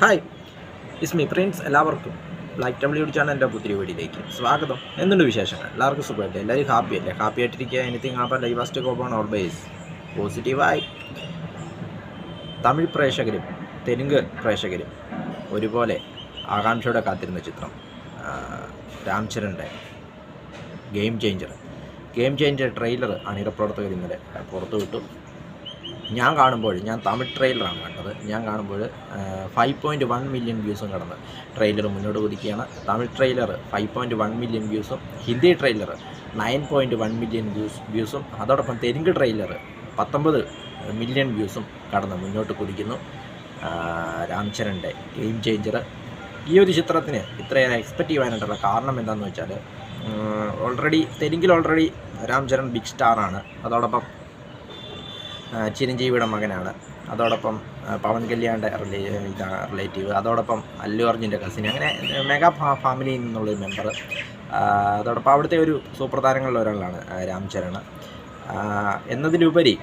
Hi is me Prince. എല്ലാവർക്കും black W ചാനലിൻ്റെ പുതിയ വീഡിയോയിലേക്ക് സ്വാഗതം. എന്തുണ്ട് വിശേഷങ്ങൾ? എല്ലാവർക്കും സുഖമായിട്ട്, എല്ലാവരും ഹാപ്പിയല്ലേ? ഹാപ്പി ആയിട്ടിരിക്കുക. എനിത്തിങ് ഹാപ്പൻ ലൈവാസ്റ്റ് കോപ്പാണ് ഓൾവേസ് പോസിറ്റീവായി. തമിഴ് പ്രേക്ഷകരും തെലുങ്ക് പ്രേക്ഷകരും ഒരുപോലെ ആകാംക്ഷയോടെ കാത്തിരുന്ന ചിത്രം രാം ചരൻ്റെ ഗെയിം ചേഞ്ചർ ട്രെയിലർ അണിയറപ്രവർത്തകർ ഇന്നലെ പുറത്തുവിട്ടു. ഞാൻ തമിഴ് ട്രെയിലറാണ് കണ്ടത്. ഞാൻ കാണുമ്പോൾ 5.1 മില്യൺ വ്യൂസും കടന്ന് ട്രെയിലർ മുന്നോട്ട് കുതിക്കുകയാണ്. തമിഴ് ട്രെയിലർ 5.1 മില്യൺ വ്യൂസും, ഹിന്ദി ട്രെയിലർ 9.1 മില്യൺ വ്യൂസും, അതോടൊപ്പം തെലുങ്ക് ട്രെയിലർ 19 മില്യൺ വ്യൂസും കടന്ന് മുന്നോട്ട് കുതിക്കുന്നു. രാം ചരൻ്റെ ഗെയിം ചേഞ്ചർ. ഈ ഒരു ചിത്രത്തിന് ഇത്രയേറെ എക്സ്പെക്റ്റ് ചെയ്യാനായിട്ടുള്ള കാരണം എന്താണെന്ന് വെച്ചാൽ, തെലുങ്കിൽ ഓൾറെഡി രാം ചരൺ ബിഗ് സ്റ്റാറാണ്. അതോടൊപ്പം ചിരഞ്ജീവിയുടെ മകനാണ്. അതോടൊപ്പം പവൻ കല്യാണിൻ്റെ റിലേറ്റീവ്, അതോടൊപ്പം അല്ലു അർജുൻ്റെ കസിൻ, അങ്ങനെ മെഗാ ഫാമിലിയിൽ നിന്നുള്ളൊരു മെമ്പർ. അതോടൊപ്പം അവിടുത്തെ ഒരു സൂപ്പർ താരങ്ങളിൽ ഒരാളാണ് രാം ചരൺ. എന്നതിലുപരി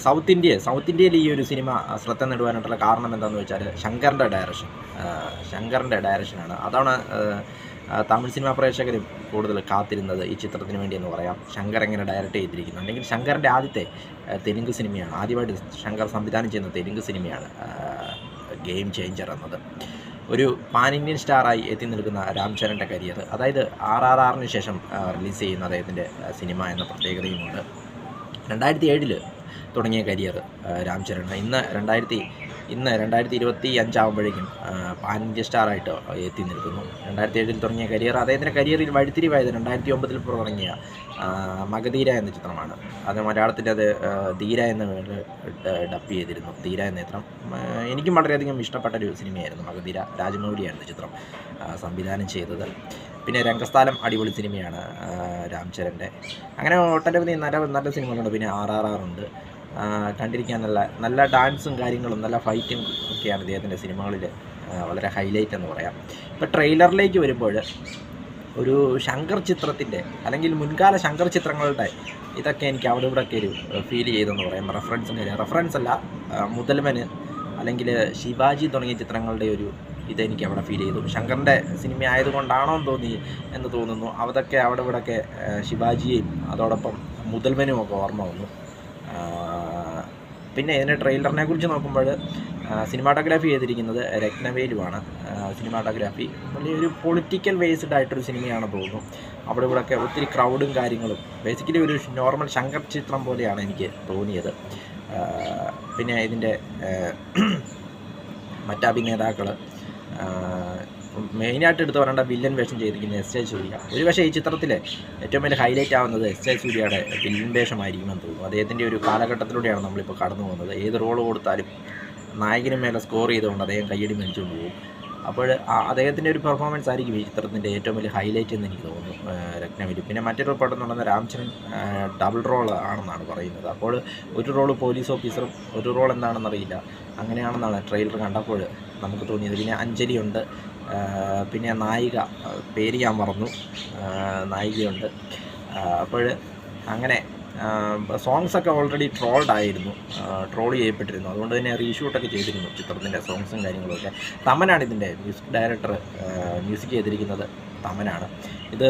സൗത്ത് ഇന്ത്യയിൽ ഈ ഒരു സിനിമ ശ്രദ്ധ നേടുവാനായിട്ടുള്ള കാരണം എന്താണെന്ന് വെച്ചാൽ ശങ്കറിൻ്റെ ഡയറക്ഷനാണ്. അതാണ് തമിഴ് സിനിമാ പ്രേക്ഷകരും കൂടുതൽ കാത്തിരുന്നത് ഈ ചിത്രത്തിന് വേണ്ടി എന്ന് പറയാം. ശങ്കർ എങ്ങനെ ഡയറക്റ്റ് ചെയ്തിരിക്കുന്നു, അല്ലെങ്കിൽ ശങ്കറിൻ്റെ ആദ്യത്തെ തെലുങ്ക് സിനിമയാണ്, ആദ്യമായിട്ട് ശങ്കർ സംവിധാനം ചെയ്യുന്ന തെലുങ്ക് സിനിമയാണ് ഗെയിം ചേഞ്ചർ എന്നത്. ഒരു പാൻ ഇന്ത്യൻ സ്റ്റാറായി എത്തി നിൽക്കുന്ന രാം ചരൻ്റെ കരിയർ, അതായത് RRR ശേഷം റിലീസ് ചെയ്യുന്ന അദ്ദേഹത്തിൻ്റെ സിനിമ എന്ന പ്രത്യേകതയുമുണ്ട്. 2007 തുടങ്ങിയ കരിയർ രാം ചരൺ ഇന്ന് 2025 ആകുമ്പോഴേക്കും പാൻ ഇന്ത്യ സ്റ്റാറായിട്ട് എത്തി നിൽക്കുന്നു. 2007 തുടങ്ങിയ കരിയർ, അദ്ദേഹത്തിൻ്റെ കരിയറിൽ വഴിത്തിരിവായത് 2009 തുടങ്ങിയ മഗധീര എന്ന ചിത്രമാണ്. അത് മലയാളത്തിൻ്റെ ധീര എന്ന പേരിൽ ഡബ് ചെയ്തിരുന്നു. ധീര എന്ന ചിത്രം എനിക്കും വളരെയധികം ഇഷ്ടപ്പെട്ടൊരു സിനിമയായിരുന്നു. മഗധീര രാജമൗലിയായിരുന്നു ചിത്രം സംവിധാനം ചെയ്തത്. പിന്നെ രംഗസ്ഥാലം അടിപൊളി സിനിമയാണ് രാം ചരൻ്റെ. അങ്ങനെ ഒട്ടനവധി നല്ല സിനിമകളുണ്ട്. പിന്നെ RRR ഉണ്ട്. കണ്ടിരിക്കാൻ നല്ല ഡാൻസും കാര്യങ്ങളും നല്ല ഫൈറ്റും ഒക്കെയാണ് ഇദ്ദേഹത്തിൻ്റെ സിനിമകളിൽ വളരെ ഹൈലൈറ്റ് എന്ന് പറയാം. ഇപ്പോൾ ട്രെയിലറിലേക്ക് വരുമ്പോൾ ഒരു ശങ്കർ ചിത്രത്തിൻ്റെ, അല്ലെങ്കിൽ മുൻകാല ശങ്കർ ചിത്രങ്ങളുടെ ഇതൊക്കെ എനിക്ക് അവിടെ ഇവിടെയൊക്കെ ഒരു ഫീൽ ചെയ്തെന്ന് പറയാം. റെഫറൻസ് അല്ല, മുതൽമന് അല്ലെങ്കിൽ ശിവാജി തുടങ്ങിയ ചിത്രങ്ങളുടെ ഒരു ഇതെനിക്ക് അവിടെ ഫീൽ ചെയ്തു. ശങ്കറിൻ്റെ സിനിമ ആയതുകൊണ്ടാണോ എന്ന് തോന്നുന്നു. അതൊക്കെ അവിടെ ഇവിടെയൊക്കെ ശിവാജിയെയും അതോടൊപ്പം മുതൽമനും ഒക്കെ ഓർമ്മ വന്നു. പിന്നെ ഇതിൻ്റെ ട്രെയിലറിനെ കുറിച്ച് നോക്കുമ്പോൾ സിനിമാറ്റോഗ്രാഫി ചെയ്തിരിക്കുന്നത് രത്നവേലുവാണ്. സിനിമാറ്റോഗ്രാഫി വലിയൊരു പൊളിറ്റിക്കൽ ബേസ്ഡ് ആയിട്ടൊരു സിനിമയാണെന്ന് തോന്നുന്നു. അവിടെ ഇവിടെയൊക്കെ ഒത്തിരി ക്രൗഡും കാര്യങ്ങളും, ബേസിക്കലി ഒരു നോർമൽ ശങ്കർ ചിത്രം പോലെയാണ് എനിക്ക് തോന്നിയത്. പിന്നെ ഇതിൻ്റെ മറ്റഭിനേതാക്കൾ മെയിനായിട്ട് എടുത്ത് പറയേണ്ട വില്ലൻ വേഷം ചെയ്തിരിക്കുന്നത് SJ സൂര്യ. ഒരു പക്ഷേ ഈ ചിത്രത്തിലെ ഏറ്റവും വലിയ ഹൈലൈറ്റ് ആവുന്നത് SJ സൂര്യയുടെ വില്ലൻ വേഷമായിരിക്കുമെന്ന് തോന്നുന്നു. അദ്ദേഹത്തിൻ്റെ ഒരു കാലഘട്ടത്തിലൂടെയാണ് നമ്മളിപ്പോൾ കടന്നു പോകുന്നത്. ഏത് റോൾ കൊടുത്താലും നായകന് മേലെ സ്കോർ ചെയ്തുകൊണ്ട് അദ്ദേഹം കയ്യടി മേടിച്ചുകൊണ്ട് പോകും. അപ്പോൾ അദ്ദേഹത്തിൻ്റെ ഒരു പെർഫോമൻസ് ആയിരിക്കും ഈ ചിത്രത്തിൻ്റെ ഏറ്റവും വലിയ ഹൈലൈറ്റ് എന്ന് എനിക്ക് തോന്നുന്നു രത്നവേലി. പിന്നെ മറ്റൊരു റിപ്പോർട്ട് എന്ന് പറയുന്നത് രാം ചരൺ ഡബിൾ റോൾ ആണെന്നാണ് പറയുന്നത്. അപ്പോൾ ഒരു റോള് പോലീസ് ഓഫീസറും ഒരു റോൾ എന്താണെന്നറിയില്ല, അങ്ങനെയാണെന്നാണ് ട്രെയിലർ കണ്ടപ്പോൾ നമുക്ക് തോന്നിയത്. പിന്നെ അഞ്ജലിയുണ്ട്, പിന്നെ നായിക, പേര് ഞാൻ മറന്നു, നായികയുണ്ട്. അപ്പോൾ അങ്ങനെ സോങ്സൊക്കെ ഓൾറെഡി ട്രോൾ ചെയ്യപ്പെട്ടിരുന്നു. അതുകൊണ്ട് തന്നെ റീഷൂട്ടൊക്കെ ചെയ്തിരുന്നു ചിത്രത്തിൻ്റെ സോങ്സും കാര്യങ്ങളുമൊക്കെ. തമനാണ് ഇതിൻ്റെ മ്യൂസിക് ഡയറക്ടർ. മ്യൂസിക് ചെയ്തിരിക്കുന്നത് തമനാണ്. ഇത്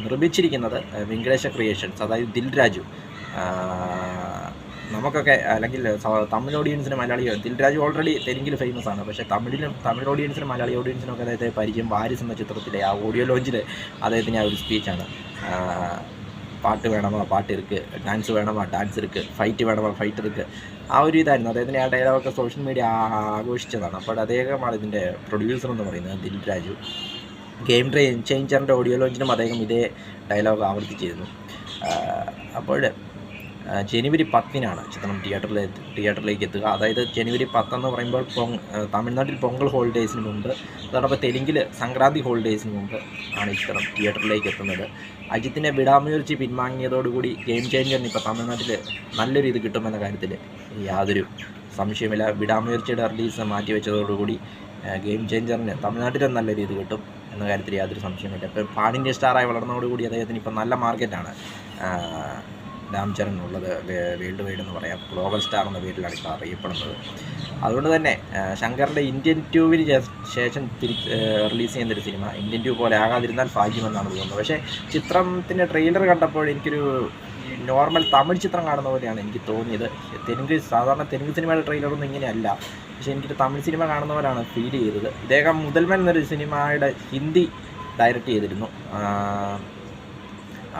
നിർമ്മിച്ചിരിക്കുന്നത് വെങ്കടേശ ക്രിയേഷൻസ്, അതായത് ദിൽ രാജു. നമുക്കൊക്കെ, അല്ലെങ്കിൽ തമിഴ് ഓഡിയൻസിന് ദിൽ രാജു ഓൾറെഡി തെലുങ്കിൽ ഫേമസ് ആണ്. പക്ഷേ തമിഴ് ഓഡിയൻസിനും മലയാളി ഓഡിയൻസിനൊക്കെ അദ്ദേഹത്തെ പരിചയം വാരിസ് എന്ന ചിത്രത്തിലെ ആ ഓഡിയോ ലോഞ്ചിൽ അദ്ദേഹത്തിന് ആ ഒരു സ്പീച്ചാണ്. പാട്ട് വേണമോ പാട്ട് ഇருக்கு, ഡാൻസ് വേണമോ ഡാൻസ് ഇருக்கு, ഫൈറ്റ് വേണമോ ഫൈറ്റ് ഇருக்கு, ആ ഒരു ഇതായിരുന്നു അദ്ദേഹത്തിൻ്റെ ആ ഡയലോഗൊക്കെ സോഷ്യൽ മീഡിയ ആഘോഷിച്ചതാണ്. അപ്പോൾ അദ്ദേഹമാണ് ഇതിൻ്റെ പ്രൊഡ്യൂസർ എന്ന് പറയുന്നത്, ദിൽ രാജു. ഗെയിം ചേഞ്ചറിൻ്റെ ഓഡിയോ ലോഞ്ചിനും അദ്ദേഹം ഇതേ ഡയലോഗ് ആവർത്തിച്ചിരുന്നു. അപ്പോൾ ജനുവരി 10 ചിത്രം തിയേറ്ററിലേക്ക് എത്തുക. അതായത് ജനുവരി 10 എന്ന് പറയുമ്പോൾ തമിഴ്നാട്ടിൽ പൊങ്കൽ ഹോളിഡേയ്സിന് മുമ്പ്, അതോടൊപ്പം തെലുങ്കിൽ സംക്രാന്തി ഹോളിഡേയ്സിന് മുമ്പ് ആണ് ഈ ചിത്രം തിയേറ്ററിലേക്ക് എത്തുന്നത്. അജിത്തിൻ്റെ വിടാമുയർച്ചി പിൻവാങ്ങിയതോടുകൂടി ഗെയിം ചേഞ്ചറിന് ഇപ്പോൾ തമിഴ്നാട്ടിൽ നല്ലൊരു ഇത് കിട്ടുമെന്ന കാര്യത്തിൽ യാതൊരു സംശയമില്ല. വിടാമുയർച്ചയുടെ റിലീസ് മാറ്റിവെച്ചതോടുകൂടി ഗെയിം ചേഞ്ചറിന് തമിഴ്നാട്ടിൽ നല്ലൊരു ഇത് കിട്ടും എന്ന കാര്യത്തിൽ യാതൊരു സംശയമില്ല. ഇപ്പോൾ പാൻ ഇന്ത്യ സ്റ്റാറായി വളർന്നതോടുകൂടി അദ്ദേഹത്തിന് ഇപ്പോൾ നല്ല മാർക്കറ്റാണ് രാം ചരൺ ഉള്ളത്. വേൾഡ് വൈഡ് എന്ന് പറയാം, ഗ്ലോബൽ സ്റ്റാർ എന്ന പേരിലാണ് ഇപ്പോൾ അറിയപ്പെടുന്നത്. അതുകൊണ്ട് തന്നെ ശങ്കറിൻ്റെ ഇന്ത്യൻ ട്യൂബിന് ശേഷം റിലീസ് ചെയ്യുന്നൊരു സിനിമ ഇന്ത്യൻ ട്യൂബ് പോലെ ആകാതിരുന്നാൽ ഭാഗ്യമെന്നാണ് തോന്നുന്നത്. പക്ഷേ ചിത്രത്തിൻ്റെ ട്രെയിലർ കണ്ടപ്പോൾ എനിക്കൊരു നോർമൽ തമിഴ് ചിത്രം കാണുന്ന പോലെയാണ് എനിക്ക് തോന്നിയത്. സാധാരണ തെലുങ്ക് സിനിമയുടെ ട്രെയിലറൊന്നും ഇങ്ങനെയല്ല, പക്ഷേ എനിക്കൊരു തമിഴ് സിനിമ കാണുന്ന പോലെയാണ് ഫീൽ ചെയ്തത്. ഇദ്ദേഹം മുതൽമൻ എന്നൊരു സിനിമയുടെ ഹിന്ദി ഡയറക്റ്റ് ചെയ്തിരുന്നു,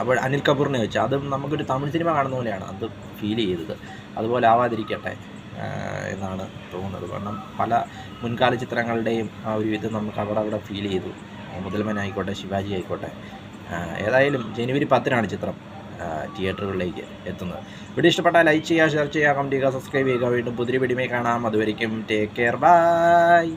അപ്പോൾ അനിൽ കപൂറിനെ വെച്ച്. അതും നമുക്കൊരു തമിഴ് സിനിമ കാണുന്ന പോലെയാണ് അത് ഫീൽ ചെയ്തത്. അതുപോലെ ആവാതിരിക്കട്ടെ എന്നാണ് തോന്നുന്നത്. കാരണം പല മുൻകാല ചിത്രങ്ങളുടെയും ആ ഒരു ഇത് നമുക്ക് അവിടെ ഫീൽ ചെയ്തു. മുതൽമൻ ആയിക്കോട്ടെ, ശിവാജി ആയിക്കോട്ടെ. ഏതായാലും ജനുവരി 10-നാണ് ചിത്രം തിയേറ്ററുകളിലേക്ക് എത്തുന്നത്. വീഡിയോ ഇഷ്ടപ്പെട്ടാൽ ലൈക്ക് ചെയ്യുക, ഷെയർ ചെയ്യുക, കമൻറ്റ് ചെയ്യുക, സബ്സ്ക്രൈബ് ചെയ്യുക. വീണ്ടും പുതിയ വീഡിയോയിൽ കാണാം. അതുവരെയും ടേക്ക് കെയർ, ബൈ.